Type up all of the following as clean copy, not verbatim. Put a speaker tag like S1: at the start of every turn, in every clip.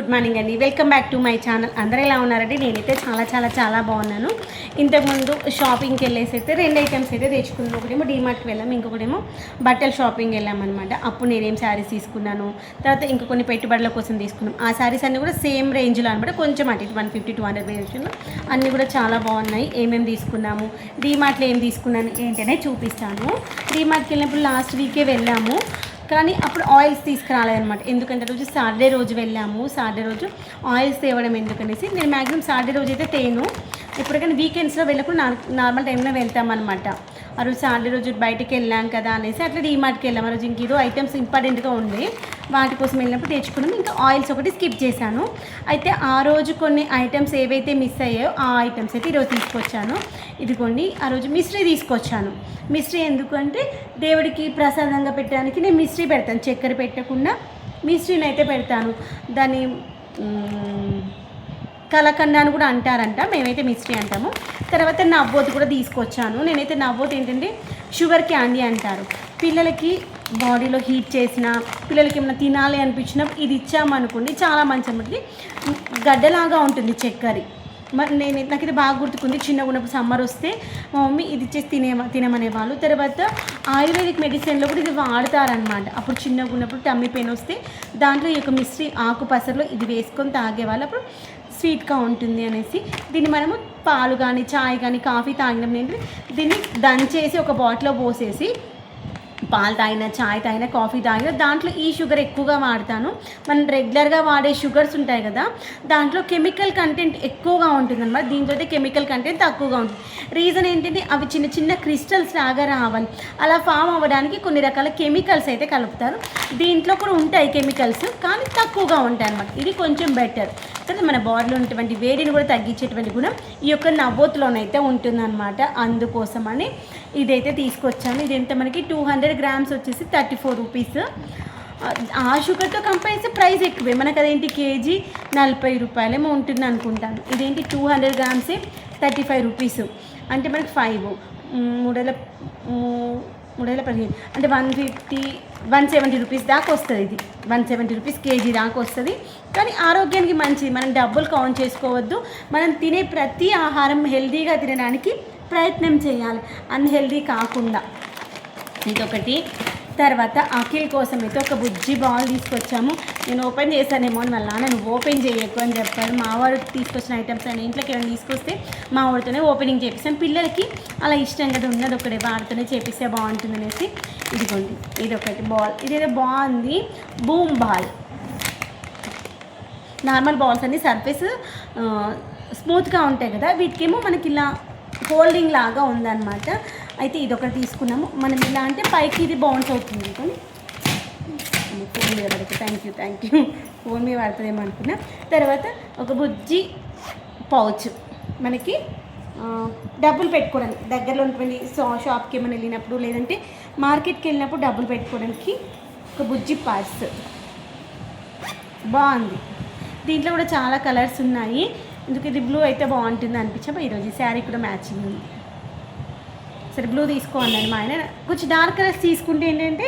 S1: Good morning అండి. Welcome back to my channel. అందరూ ఎలా ఉన్నారండి? నేనైతే చాలా బాగున్నాను. ఇంతకుముందు షాపింగ్కి వెళ్ళేసి అయితే 2 ఐటమ్స్ అయితే తెచ్చుకున్నాను. ఒకటేమో డీమార్ట్కి వెళ్ళాము, ఇంకొకటేమో బట్టల షాపింగ్ వెళ్ళామన్నమాట. అప్పుడు నేనేం శారీస్ తీసుకున్నాను, తర్వాత ఇంకా కొన్ని పెట్టుబడుల కోసం తీసుకున్నాం. ఆ శారీస్ అన్నీ కూడా సేమ్ రేంజ్లో అనమాట, కొంచెం అటు 150-200 రేంజ్లో అన్నీ కూడా చాలా బాగున్నాయి. ఏమేమి తీసుకున్నాము, డీమార్ట్లో ఏం తీసుకున్నాను ఏంటనే చూపిస్తాను. డీమార్ట్కి వెళ్ళినప్పుడు లాస్ట్ వీకే వెళ్ళాము, కానీ అప్పుడు ఆయిల్స్ తీసుకురాలేదనమాట. ఎందుకంటే రోజు సాటర్డే రోజు వెళ్ళాము. సాటర్డే రోజు ఆయిల్స్ తేవడం ఎందుకనేసి నేను మ్యాక్సిమం సాటర్డే రోజు అయితే తేను. ఎప్పటికైనా వీకెండ్స్లో వెళ్ళినప్పుడు నార్మల్ టైంలో వెళ్తామన్నమాట. ఆ రోజు సాటర్డే రోజు బయటికి వెళ్ళాం కదా అనేసి అట్లా డీమార్ట్కి వెళ్ళాము. ఆ రోజు ఇంకేదో ఐటమ్స్ ఇంపార్టెంట్గా ఉండే వాటి కోసం వెళ్ళినప్పుడు తెచ్చుకున్నాం. ఇంకా ఆయిల్స్ ఒకటి స్కిప్ చేశాను. అయితే ఆ రోజు కొన్ని ఐటమ్స్ ఏవైతే మిస్ అయ్యాయో ఆ ఐటమ్స్ అయితే ఈరోజు తీసుకొచ్చాను. ఇదిగోండి, ఆ రోజు మిశ్రీ తీసుకొచ్చాను. మిశ్రీ ఎందుకంటే దేవుడికి ప్రసాదంగా పెట్టడానికి నేను మిశ్రీ పెడతాను, చక్కెర పెట్టకుండా మిశ్రీని అయితే పెడతాను. దాన్ని కలకండ అని కూడా అంటారంట, మేమైతే మిశ్రీ అంటాము. తర్వాత నవ్వోతు కూడా తీసుకొచ్చాను. నేనైతే నవ్వోతు ఏంటంటే షుగర్ క్యాండీ అంటారు. పిల్లలకి బాడీలో హీట్ చేసిన, పిల్లలకి ఏమైనా తినాలి అనిపించినా ఇది ఇచ్చామనుకోండి చాలా మంచి అన్నమాట. గడ్డలాగా ఉంటుంది చక్కెర. మరి నాకైతే బాగా గుర్తుకుంది, చిన్నగా ఉన్నప్పుడు సమ్మర్ వస్తే మా మమ్మీ ఇది ఇచ్చేసి తినమనేవాళ్ళు. తర్వాత ఆయుర్వేదిక్ మెడిసిన్లో కూడా ఇది వాడతారనమాట. అప్పుడు చిన్నగా ఉన్నప్పుడు టమ్మీ పెయిన్ వస్తే దాంట్లో ఈ యొక్క మిశ్రీ ఆకు పసరులో ఇది వేసుకొని తాగేవాళ్ళు. అప్పుడు స్వీట్గా ఉంటుంది అనేసి దీన్ని మనము పాలు కానీ చాయ్ కానీ కాఫీ తాగినప్పుడు ఏంటంటే దీన్ని దంచేసి ఒక బాటిల్లో పోసేసి పాలు తాగినా చాయ్ తాగినా కాఫీ తాగినా దాంట్లో ఈ షుగర్ ఎక్కువగా వాడతాను. మనం రెగ్యులర్గా వాడే షుగర్స్ ఉంటాయి కదా, దాంట్లో కెమికల్ కంటెంట్ ఎక్కువగా ఉంటుంది అనమాట. దీంట్లో అయితే కెమికల్ కంటెంట్ తక్కువగా ఉంటుంది. రీజన్ ఏంటంటే అవి చిన్న చిన్న క్రిస్టల్స్ లాగా రావాలి. అలా ఫామ్ అవ్వడానికి కొన్ని రకాల కెమికల్స్ అయితే కలుపుతారు. దీంట్లో కూడా ఉంటాయి కెమికల్స్, కానీ తక్కువగా ఉంటాయి అన్నమాట. ఇది కొంచెం బెటర్. తర్వాత మన బాడీలో ఉన్నటువంటి వేడిని కూడా తగ్గించేటువంటి గుణం ఈ యొక్క నవ్వోతులోనైతే ఉంటుందన్నమాట. అందుకోసమని ఇదైతే తీసుకొచ్చాను. ఇది ఎంత మనకి 200 గ్రామ్స్ వచ్చేసి 34 రూపీస్. ఆ షుగర్తో కంపేర్ చేస్తే ప్రైస్ ఎక్కువే. మనకు అదేంటి కేజీ 40 రూపాయలేమో ఉంటుంది అనుకుంటాను. ఇదేంటి 200 గ్రామ్సే 35 రూపీస్. అంటే మనకి 3,15 అంటే 170 రూపీస్ దాకా వస్తుంది. ఇది 170 రూపీస్ కేజీ దాకా వస్తుంది. కానీ ఆరోగ్యానికి మంచిది. మనం డబ్బులు కౌంట్ చేసుకోవద్దు. మనం తినే ప్రతి ఆహారం హెల్తీగా తినడానికి ప్రయత్నం చేయాలి, అన్హెల్దీ కాకుండా. ఇదొకటి. తర్వాత అఖిల్ కోసం అయితే ఒక బుజ్జి బాల్ తీసుకొచ్చాము. నేను ఓపెన్ చేశానేమో అని వల్ల నువ్వు ఓపెన్ చేయకు అని చెప్పాడు. మా వాడు తీసుకొచ్చిన ఐటమ్స్ అని ఇంట్లోకి ఏమైనా తీసుకొస్తే మా వాడితోనే ఓపెనింగ్ చేపిస్తాను. పిల్లలకి అలా ఇష్టం కదా, ఉన్నది ఒకటే వాడితోనే చేపిస్తే బాగుంటుంది అనేసి. ఇదిగోండి, ఇదొకటి బాల్. ఇదేదో బాగుంది, బూమ్ బాల్. నార్మల్ బాల్స్ అన్నీ సర్ఫేస్ స్మూత్గా ఉంటాయి కదా, వీటికేమో మనకి ఇలా హోల్డింగ్ లాగా ఉందన్నమాట. అయితే ఇదొకటి తీసుకున్నాము. మనం ఇలా అంటే పైకి ఇది బౌన్స్ అవుతుంది. కానీ ఫోన్ మీద పడుతుంది. థ్యాంక్ యూ ఫోన్ మీద పడుతుందేమో అనుకున్నా. తర్వాత ఒక బుజ్జి పౌచ్, మనకి డబ్బులు పెట్టుకోవడానికి దగ్గరలో ఉన్నటువంటి షాప్కి ఏమైనా వెళ్ళినప్పుడు లేదంటే మార్కెట్కి వెళ్ళినప్పుడు డబ్బులు పెట్టుకోవడానికి ఒక బుజ్జి పర్స్ బాగుంది. దీంట్లో కూడా చాలా కలర్స్ ఉన్నాయి. ఎందుకు ఇది బ్లూ అయితే బాగుంటుంది అనిపించా. ఈరోజు ఈ శారీ కూడా మ్యాచింగ్ ఉంది. సరే బ్లూ తీసుకో అన్నాడు మా ఆయన. కొంచెం డార్క్ కలర్స్ తీసుకుంటే ఏంటంటే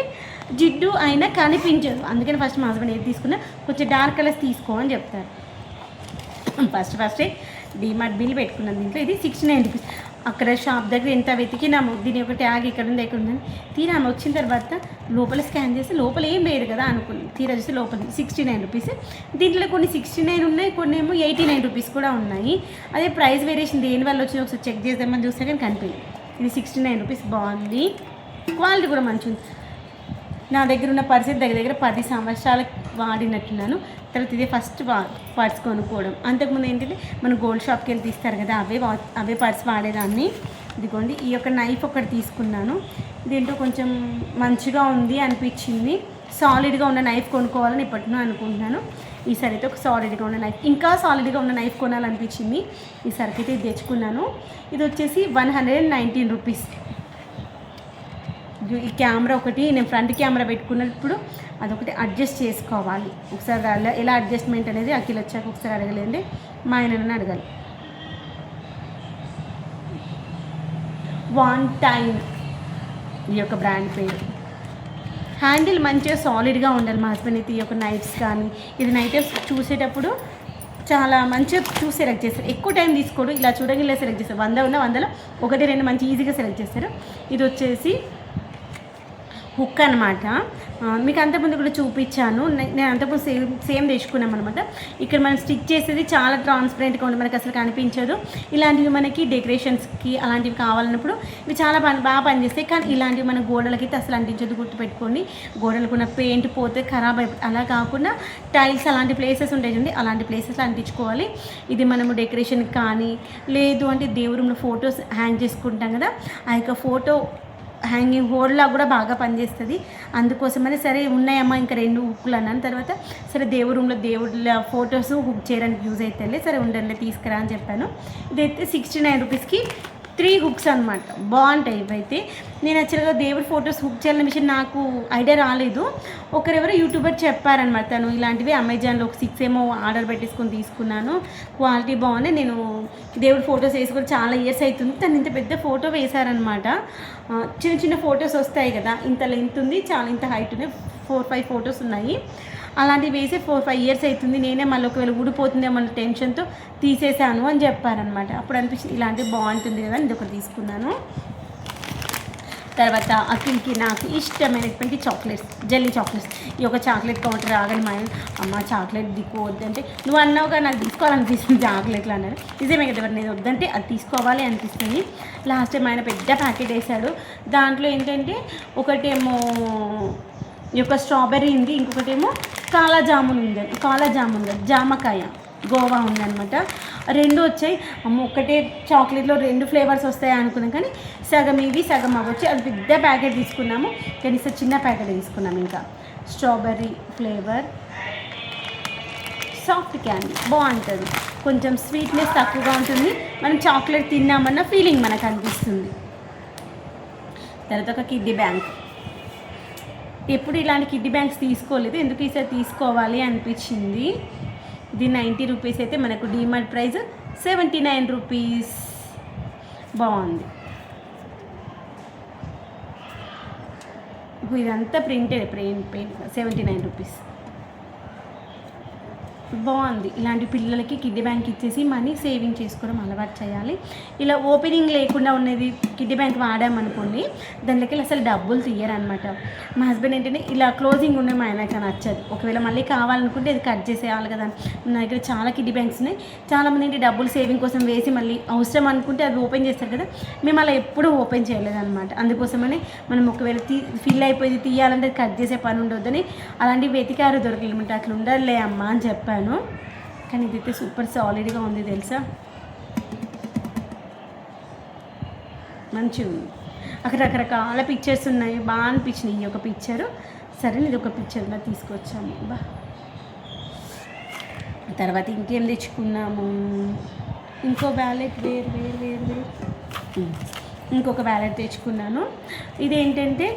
S1: జిడ్డు అయినా కనిపించదు. అందుకని ఫస్ట్ మా హస్బెండ్ ఏది తీసుకున్నా కొంచెం డార్క్ కలర్స్ తీసుకో అని చెప్తారు. ఫస్టే డీమార్ట్ బిల్ పెట్టుకున్నాను. దీంట్లో ఇది 69 రూపీస్. అక్కడ షాప్ దగ్గర ఎంత వెతికినాము, దీని ఒక ట్యాగ్ ఇక్కడ ఉంది ఎక్కడ ఉందని. తీరా ఆమె వచ్చిన తర్వాత లోపల స్కాన్ చేసి లోపల ఏం లేదు కదా అనుకుని తీరా చూసి లోపల 69 రూపీస్. దీంట్లో కొన్ని 69 ఉన్నాయి, కొన్ని ఏమో 89 రూపీస్ కూడా ఉన్నాయి. అదే ప్రైస్ వేరియేషన్ దేనివల్ల వచ్చింది ఒకసారి చెక్ చేద్దామని చూస్తే కానీ కనిపించింది. ఇది 69 రూపీస్. బాగుంది, క్వాలిటీ కూడా మంచిగా ఉంది. నా దగ్గర ఉన్న పర్స్ దగ్గర 10 సంవత్సరాలకు వాడినట్టున్నాను. తర్వాత ఇదే ఫస్ట్ పర్స్ కొనుక్కోవడం. అంతకుముందు ఏంటంటే మనం గోల్డ్ షాప్కి వెళ్ళి తీస్తారు కదా, అవే పర్స్ వాడేదాన్ని. ఇదిగోండి, ఈ యొక్క నైఫ్ ఒకటి తీసుకున్నాను. దీంట్లో కొంచెం మంచిగా ఉంది అనిపించింది. సాలిడ్గా ఉన్న నైఫ్ కొనుక్కోవాలని ఇప్పటినో అనుకుంటున్నాను. ఈసారి అయితే ఒక సాలిడ్గా ఉన్న నైఫ్, ఇంకా సాలిడ్గా ఉన్న నైఫ్ కొనాలనిపించింది. ఈసారికి అయితే ఇది తెచ్చుకున్నాను. ఇది వచ్చేసి 119 రూపీస్. ఈ కెమెరా ఒకటి నేను ఫ్రంట్ కెమెరా పెట్టుకున్నప్పుడు అదొకటి అడ్జస్ట్ చేసుకోవాలి. ఒకసారి ఎలా అడ్జస్ట్మెంట్ అనేది అఖిల్ వచ్చాక ఒకసారి అడగలేండి, మా ఆయనని అడగాలి. వన్ టైమ్ ఈ యొక్క బ్రాండ్ పేరు. హ్యాండిల్ మంచిగా సాలిడ్గా ఉండాలి. మా హస్బెండ్ అయితే ఈ యొక్క నైఫ్స్ కానీ ఇది నైట్ చూసేటప్పుడు చాలా మంచిగా చూసి సెలెక్ట్ చేస్తారు. ఎక్కువ టైం తీసుకోడు, ఇలా చూడండి ఇలా సెలెక్ట్ చేస్తారు. 100 ఉన్న 100లో 1 2 మంచి ఈజీగా సెలెక్ట్ చేస్తారు. ఇది వచ్చేసి హుక్ అనమాట. మీకు అంతకుముందు కూడా చూపించాను. నేను అంతకుముందు సేమ్ తెచ్చుకున్నాం అనమాట. ఇక్కడ మనం స్టిచ్ చేసేది చాలా ట్రాన్స్పరెంట్గా ఉండి మనకి అసలు కనిపించదు. ఇలాంటివి మనకి డెకరేషన్స్కి అలాంటివి కావాలన్నప్పుడు ఇవి చాలా బాగా పనిచేస్తాయి. కానీ ఇలాంటివి మన గోడలకి అయితే అసలు అంటించదు. గుర్తుపెట్టుకోండి, గోడలకు ఉన్న పెయింట్ పోతే ఖరాబ్ అయిపోతుంది. అలా కాకుండా టైల్స్ అలాంటి ప్లేసెస్ ఉంటాయి చూడండి, అలాంటి ప్లేసెస్లో అంటించుకోవాలి. ఇది మనము డెకరేషన్కి కానీ లేదు అంటే దేవుడి రూమ్లో ఫొటోస్ హ్యాంగ్ చేసుకుంటాం కదా, ఆ యొక్క ఫోటో హ్యాంగింగ్ హోల్డ్లా కూడా బాగా పనిచేస్తుంది. అందుకోసమని సరే ఉన్నాయమ్మా ఇంకా 2 హుక్లు అన్నాను. తర్వాత సరే దేవుడి రూమ్లో దేవుళ్ళ ఫొటోస్ హుక్ చేయడానికి యూజ్ అవుతాయి, సరే ఉండండి తీసుకురా అని చెప్పాను. ఇదైతే 69 రూపీస్కి 3 హుక్స్ అనమాట. బాగుంటాయి ఇవైతే. నేను యాక్చువల్గా దేవుడి ఫొటోస్ హుక్ చేయాలనే విషయం నాకు ఐడియా రాలేదు. ఒకరెవరో యూట్యూబర్ చెప్పారనమాట. తను ఇలాంటివి అమెజాన్లో ఒక 6 ఏమో ఆర్డర్ పెట్టేసుకొని తీసుకున్నాను. క్వాలిటీ బాగుంది. నేను దేవుడి ఫొటోస్ వేసుకొని చాలా ఇయర్స్ అవుతుంది. తను ఇంత పెద్ద ఫోటో వేశారనమాట. చిన్న చిన్న ఫొటోస్ వస్తాయి కదా, ఇంత లెంత్ ఉంది, చాలా ఇంత హైట్ ఉంది, 4-5 ఫొటోస్ ఉన్నాయి. అలాంటివి వేసి 4-5 ఇయర్స్ అవుతుంది. నేనే మళ్ళీ ఒకవేళ ఊడిపోతుందేమో అన్న టెన్షన్తో తీసేసాను అని చెప్పారనమాట. అప్పుడు అనిపించింది ఇలాంటివి బాగుంటుంది కదా, ఇది ఒకటి తీసుకున్నాను. తర్వాత అఖిల్కి నాకు ఇష్టమైనటువంటి చాక్లెట్స్, జెల్లీ చాక్లెట్స్. ఈ యొక్క చాక్లెట్ కౌంటర్ రాగానే మా అమ్మ చాక్లెట్ దిక్కువద్దు అంటే, నువ్వు అన్నావుగా నాకు తీసుకోవాలనిపిస్తుంది చాక్లెట్లు అన్నారు. నిజమే కదా, నేను వద్దంటే అది తీసుకోవాలి అనిపిస్తుంది. లాస్ట్ టైం ఆయన పెద్ద ప్యాకెట్ వేశాడు. దాంట్లో ఏంటంటే ఒకటేమో ఈ యొక్క స్ట్రాబెర్రీ ఉంది, ఇంకొకటేమో కాలా జామున్ ఉంది, జామకాయ గోవా ఉందనమాట. 2 వచ్చాయి. అమ్మ ఒకటే చాక్లెట్లో 2 ఫ్లేవర్స్ వస్తాయి అనుకున్నాం, కానీ సగం ఇవి సగం అవి వచ్చి అది పెద్ద ప్యాకెట్ తీసుకున్నాము. కనీసం చిన్న ప్యాకెట్ తీసుకున్నాము. ఇంకా స్ట్రాబెర్రీ ఫ్లేవర్ సాఫ్ట్ క్యాండీ బాగుంటుంది, కొంచెం స్వీట్నెస్ తక్కువగా ఉంటుంది, మనం చాక్లెట్ తిన్నామన్న ఫీలింగ్ మనకు అనిపిస్తుంది. తర్వాత ఒక కిడ్డీ బ్యాంక్. ఎప్పుడు ఇలాంటి కిడ్డీ బ్యాంక్స్ తీసుకోలేదు, ఎందుకు ఈసారి తీసుకోవాలి అనిపించింది. ఇది 90 రూపీస్ అయితే మనకు డీమార్ట్ ప్రైస్ 79 రూపీస్. బాగుంది. ఇదంతా ప్రింటెడ్, పెయింట్ 79 రూపీస్. బాగుంది. ఇలాంటి పిల్లలకి కిడ్డీ బ్యాంక్ ఇచ్చేసి మనీ సేవింగ్ చేసుకోవడం అలవాటు చేయాలి. ఇలా ఓపెనింగ్ లేకుండా ఉన్నది కిడ్డీ బ్యాంక్ వాడామనుకోండి, దాంట్లోకి అసలు డబ్బులు తీయరనమాట. మా హస్బెండ్ ఏంటంటే ఇలా క్లోజింగ్ ఉండే మా ఆయనకు నచ్చదు. ఒకవేళ మళ్ళీ కావాలనుకుంటే అది కట్ చేసేయాలి కదా. నా దగ్గర చాలా కిడ్డీ బ్యాంక్స్ ఉన్నాయి. చాలామంది ఏంటి డబ్బులు సేవింగ్ కోసం వేసి మళ్ళీ అవసరం అనుకుంటే అది ఓపెన్ చేస్తారు కదా, మేము అలా ఎప్పుడూ ఓపెన్ చేయలేదన్నమాట. అందుకోసమని మనం ఒకవేళ ఫిల్ అయిపోయి తీయాలంటే కట్ చేసే పని ఉండొద్దని అలాంటివి వెతికారు, దొరకలేమంటే అట్లా ఉండలే అమ్మ అని చెప్పాను. కానీ ఇదైతే సూపర్ సాలిడ్గా ఉంది తెలుసా, మంచిగా ఉంది. అక్కడ రకరకాల పిక్చర్స్ ఉన్నాయి, బాగా అనిపించినాయి. ఈ యొక్క పిక్చరు సరే, ఇది ఒక పిక్చర్లో తీసుకొచ్చాము. బా తర్వాత ఇంకేం తెచ్చుకున్నాము, ఇంకో వ్యాలెట్ వేరు ఇంకొక వ్యాలెట్ తెచ్చుకున్నాను. ఇదేంటంటే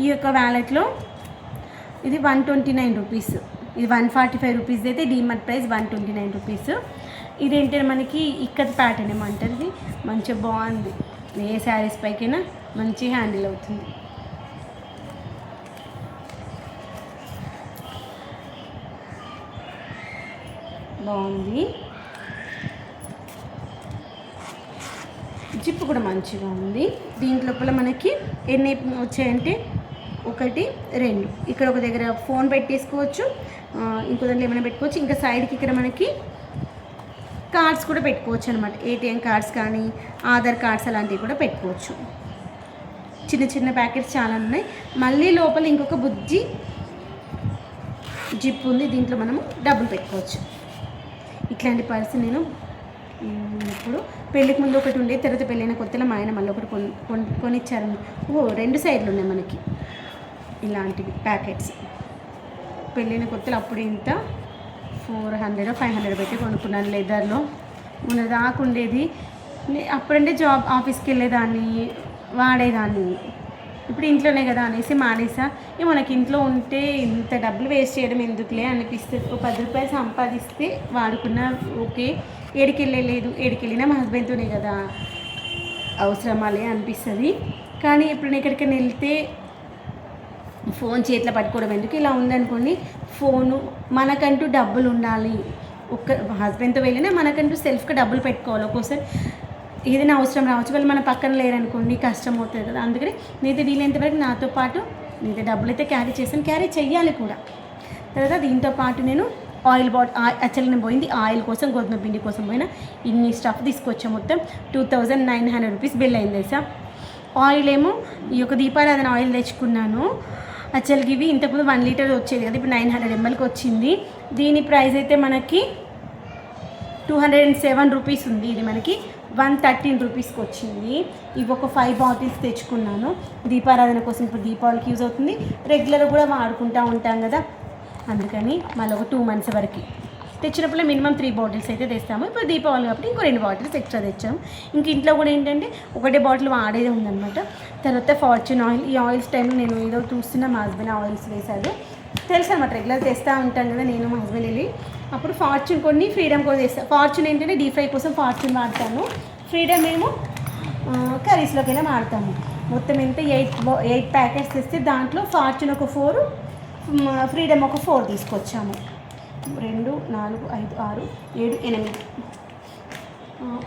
S1: ఈ యొక్క వ్యాలెట్లో ఇది 129 రూపీస్, ఇది 145 రూపీస్ అయితే డీమార్ట్ ప్రైస్ 129 రూపీస్. ఇదేంటంటే మనకి ఇక్కత్ ప్యాటర్న్ ఏమంటారు, ఇది మంచిగా బాగుంది. ఏ శారీస్ పైకైనా మంచి హ్యాండిల్ అవుతుంది. బాగుంది. జిప్ కూడా మంచిగా ఉంది. దీంట్లోపల మనకి ఎన్ని వచ్చాయంటే 1 2 ఇక్కడ ఒక దగ్గర ఫోన్ పెట్టేసుకోవచ్చు, ఇంకో దాంట్లో ఏమైనా పెట్టుకోవచ్చు. ఇంకా సైడ్కి ఇక్కడ మనకి కార్డ్స్ కూడా పెట్టుకోవచ్చు అనమాట. ఏటీఎం కార్డ్స్ కానీ ఆధార్ కార్డ్స్ అలాంటివి కూడా పెట్టుకోవచ్చు. చిన్న చిన్న ప్యాకెట్స్ చాలా ఉన్నాయి. మళ్ళీ లోపల ఇంకొక బుజ్జి జిప్ ఉంది, దీంట్లో మనము డబ్బులు పెట్టుకోవచ్చు. ఇట్లాంటి పర్స్ నేను ఇప్పుడు పెళ్ళికి ముందు ఒకటి ఉండే, తర్వాత పెళ్ళైన కొత్తలో మా ఆయన మళ్ళీ ఒకటి కొనిచ్చారు. 2 సైడ్లు ఉన్నాయి మనకి ఇలాంటివి ప్యాకెట్స్. పెళ్ళైన కొత్తలో అప్పుడు ఇంత 400 500 పెట్టి కొనుక్కున్నాను. లెదర్లో దాకా ఉండేది. అప్పుడంటే ఆఫీస్కి వెళ్ళేదాన్ని, వాడేదాన్ని. ఇప్పుడు ఇంట్లోనే కదా అనేసి మానేసా. మనకి ఇంట్లో ఉంటే ఇంత డబ్బులు వేస్ట్ చేయడం ఎందుకులే అనిపిస్తుంది. ఒక 10 రూపాయలు సంపాదిస్తే వాడుకున్నా ఓకే, ఏడికెళ్ళలేదు, ఏడికెళ్ళినా మా హస్బెండ్తోనే కదా, అవసరమాలే అనిపిస్తుంది. కానీ ఇప్పుడు నేను ఎక్కడికైనా వెళ్తే ఫోన్ చేతిలో పట్టుకోవడం ఎందుకు, ఇలా ఉందనుకోండి ఫోను, మనకంటూ డబ్బులు ఉండాలి. ఒక్క హస్బెండ్తో వెళ్ళినా మనకంటూ సెల్ఫ్గా డబ్బులు పెట్టుకోవాలి. ఒక్కోసారి ఏదైనా అవసరం రావచ్చు, వాళ్ళు మన పక్కన లేరనుకోండి కష్టం అవుతుంది కదా. అందుకని నేనైతే వీలైనంతవరకు నాతో పాటు నేనైతే డబ్బులు అయితే క్యారీ చేస్తాను, క్యారీ చెయ్యాలి కూడా. తర్వాత దీంతో పాటు నేను ఆయిల్ యాక్చువల్లీ నేను పోయింది ఆయిల్ కోసం, గోధుమ పిండి కోసం పోయినా. ఇన్ని స్టఫ్ తీసుకొచ్చా, మొత్తం 2900 రూపీస్ బిల్ అయింది తెలుసా. ఆయిల్ ఏమో ఈ యొక్క దీపారాధన ఆయిల్ తెచ్చుకున్నాను. యాక్చువల్గా ఇవి ఇంతకుముందు 1 లీటర్ వచ్చేది కదా, ఇప్పుడు 900 mlకి వచ్చింది. దీని ప్రైస్ అయితే మనకి 207 రూపీస్ ఉంది. ఇది మనకి 113 రూపీస్కి వచ్చింది. ఇవి ఒక 5 బాటిల్స్ తెచ్చుకున్నాను దీపారాధన కోసం. ఇప్పుడు దీపావళికి యూజ్ అవుతుంది, రెగ్యులర్ కూడా వాడుకుంటూ ఉంటాం కదా, అందుకని మళ్ళీ ఒక 2 months వరకు తెచ్చినప్పుడు మినిమం 3 బాటిల్స్ అయితే తెస్తాము. ఇప్పుడు దీపావళి కాబట్టి ఇంకో 2 బాటిల్స్ ఎక్స్ట్రా తెచ్చాము. ఇంక ఇంట్లో కూడా ఏంటంటే ఒకటే బాటిల్ వాడేదే ఉందన్నమాట. తర్వాత ఫార్చ్యూన్ ఆయిల్, ఈ ఆయిల్స్ టైంలో నేను ఏదో చూస్తున్నా, మా హస్బెండ్ ఆయిల్స్ వేశారు తెలుసు అనమాట. రెగ్యులర్ తెస్తూ ఉంటాం కదా నేను మా హస్బెండ్ వెళ్ళి. అప్పుడు ఫార్చ్యూన్ కొన్ని, ఫ్రీడమ్ కూడా తెస్తాను. ఫార్చ్యూన్ ఏంటంటే డీప్ ఫ్రై కోసం ఫార్చ్యూన్ వాడతాను, ఫ్రీడమ్ ఏమో కర్రీస్లోకైనా వాడతాము. మొత్తం ఎంత 8 ప్యాకెట్స్ తెస్తే దాంట్లో ఫార్చ్యూన్ ఒక 4, ఫ్రీడమ్ ఒక 4 తీసుకొచ్చాము. 2, 4, 5, 6, 7, 8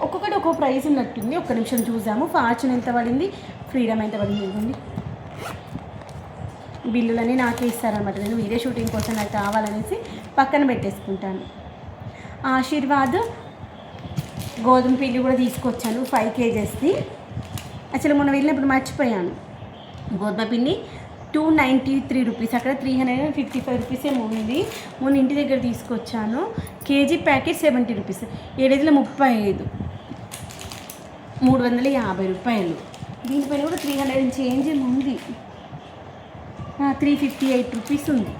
S1: ఒక్కొక్కటి ఒక్కొక్క ప్రైస్ ఉన్నట్టుంది. ఒక్క నిమిషం చూసాము. ఫార్చ్యూన్ ఎంత పడింది, ఫ్రీడమ్ ఎంత పడింది ఇవ్వండి. బిల్లులన్నీ నాకే ఇస్తారనమాట. నేను వీడియో షూటింగ్ కోసం నాకు కావాలనేసి పక్కన పెట్టేసుకుంటాను. ఆశీర్వాద్ గోధుమ పిండి కూడా తీసుకొచ్చాను 5 kgsది. యాక్చువల్లీ మొన్న వెళ్ళినప్పుడు మర్చిపోయాను. గోధుమ పిండి 293 రూపీస్, అక్కడ 355 రూపీస్ ఏమో ఉంది. మొన్న ఇంటి దగ్గర తీసుకొచ్చాను. కేజీ ప్యాకెట్ 70 రూపీస్, 7 35, 350 రూపాయలు. దీనిపైన కూడా 300 చేంజ్ ఉంది, 358 రూపీస్ ఉంది.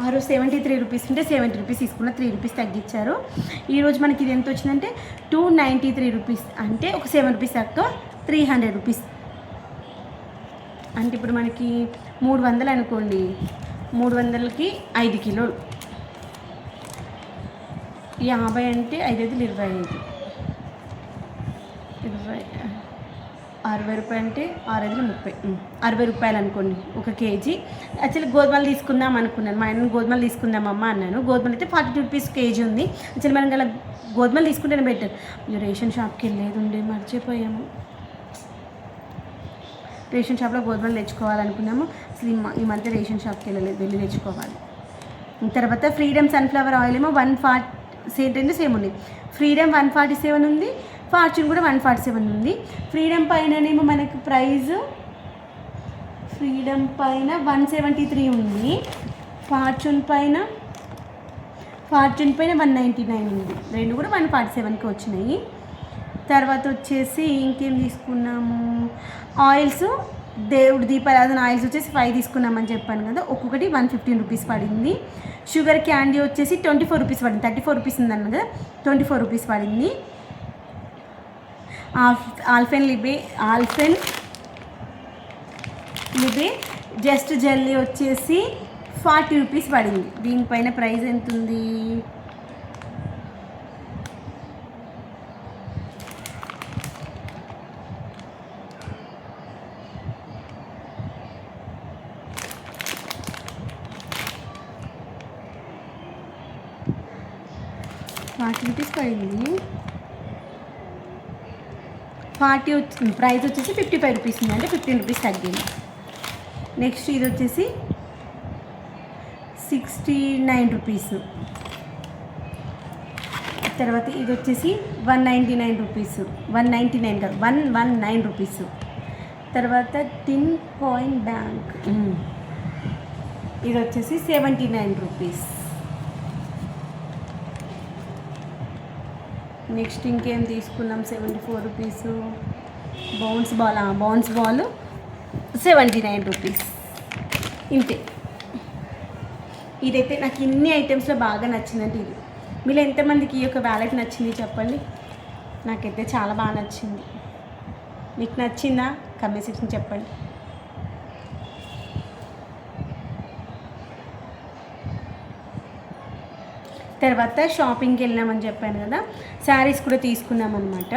S1: ఆ రోజు 73 రూపీస్ ఉంటే 70 రూపీస్ తీసుకున్న, 3 రూపీస్ తగ్గించారు. ఈరోజు మనకి ఇది ఎంత వచ్చిందంటే 293 రూపీస్, అంటే ఒక 7 రూపీస్ తక్కువ, 300 రూపీస్. అంటే ఇప్పుడు మనకి 300 అనుకోండి, 300కి 5 కిలోలు, 50 అంటే 5 5 25, 60 రూపాయలు అంటే 6 5 30, 60 రూపాయలు అనుకోండి ఒక కేజీ. యాక్చువల్లీ గోధుమలు తీసుకుందాం అనుకున్నాను, మా ఆయన గోధుమలు తీసుకుందామమ్మా అన్నాను. గోధుమలు అయితే 42 రూపీస్ కేజీ ఉంది. యాక్చువల్లీ మనం అలా గోధుమలు తీసుకుంటేనే బెటర్. రేషన్ షాప్కి వెళ్ళేది ఉండే, మర్చిపోయాము. రేషన్ షాప్లో గోధుమలు తెచ్చుకోవాలనుకున్నాము. అసలు ఈ మధ్య రేషన్ షాప్కి వెళ్ళి తెచ్చుకోవాలి. తర్వాత ఫ్రీడమ్ సన్ఫ్లవర్ ఆయిల్ ఏమో 140 సేమ్ ఉంది. ఫ్రీడమ్ 147 ఉంది, ఫార్చ్యూన్ కూడా 147 ఉంది. ఫ్రీడమ్ పైననేమో మనకి ప్రైస్, ఫ్రీడమ్ పైన 173 ఉంది, ఫార్చ్యూన్ పైన 199 ఉంది. రెండు కూడా 147కి వచ్చినాయి. తర్వాత వచ్చేసి ఇంకేం తీసుకున్నాము, ఆయిల్స్, దేవుడి దీపారాధన ఆయిల్స్ వచ్చేసి 5 తీసుకున్నామని చెప్పాను కదా, ఒక్కొక్కటి 115 రూపీస్ పడింది. షుగర్ క్యాండీ వచ్చేసి 24 రూపీస్ పడింది, 34 రూపీస్ ఉందన్న కదా, 24 రూపీస్ పడింది. ఆల్ఫెన్ లిబే జస్ట్ జెల్లీ వచ్చేసి 40 రూపీస్ పడింది. దీనిపైన ప్రైస్ ఎంత ఉంది, ₹40 పడింది. 40 వచ్చింది. ప్రైస్ వచ్చేసి 55 రూపీస్ ఉంది, అంటే 15 రూపీస్ తగ్గింది. నెక్స్ట్ ఇది వచ్చేసి 69 రూపీస్. తర్వాత ఇది వచ్చేసి 199 రూపీస్, 199 కాదు 119 రూపీస్. తర్వాత టిన్ కాయిన్ బ్యాంక్, ఇది వచ్చేసి 79 రూపీస్. నెక్స్ట్ ఇంకేం తీసుకున్నాం, 74 రూపీస్. Bounce ball 79 rupees. ఇంతే. ఇదైతే నాకు ఇన్ని ఐటమ్స్లో బాగా నచ్చిందంటే ఇది. మీరు ఎంతమందికి ఈ యొక్క వ్యాలెట్ నచ్చింది చెప్పండి. నాకైతే చాలా బాగా నచ్చింది. మీకు నచ్చిందా కమెంట్ సెక్షన్ చెప్పండి. తర్వాత షాపింగ్కి వెళ్ళినామని చెప్పాను కదా, శారీస్ కూడా తీసుకున్నామన్నమాట.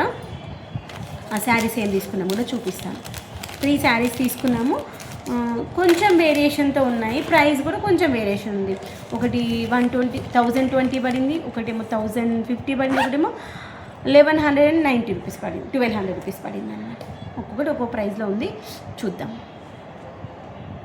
S1: ఆ శారీస్ ఏం తీసుకున్నాము కూడా చూపిస్తాను. 3 శారీస్ తీసుకున్నాము. కొంచెం వేరియేషన్తో ఉన్నాయి. ప్రైస్ కూడా కొంచెం వేరియేషన్ ఉంది. ఒకటి 1020 పడింది, ఒకటేమో 1050 పడింది, ఒకటేమో 1190 రూపీస్ పడింది, 1200 రూపీస్ పడింది అనమాట. ఒక్కొక్కటి ఒక్కో ప్రైస్లో ఉంది. చూద్దాం.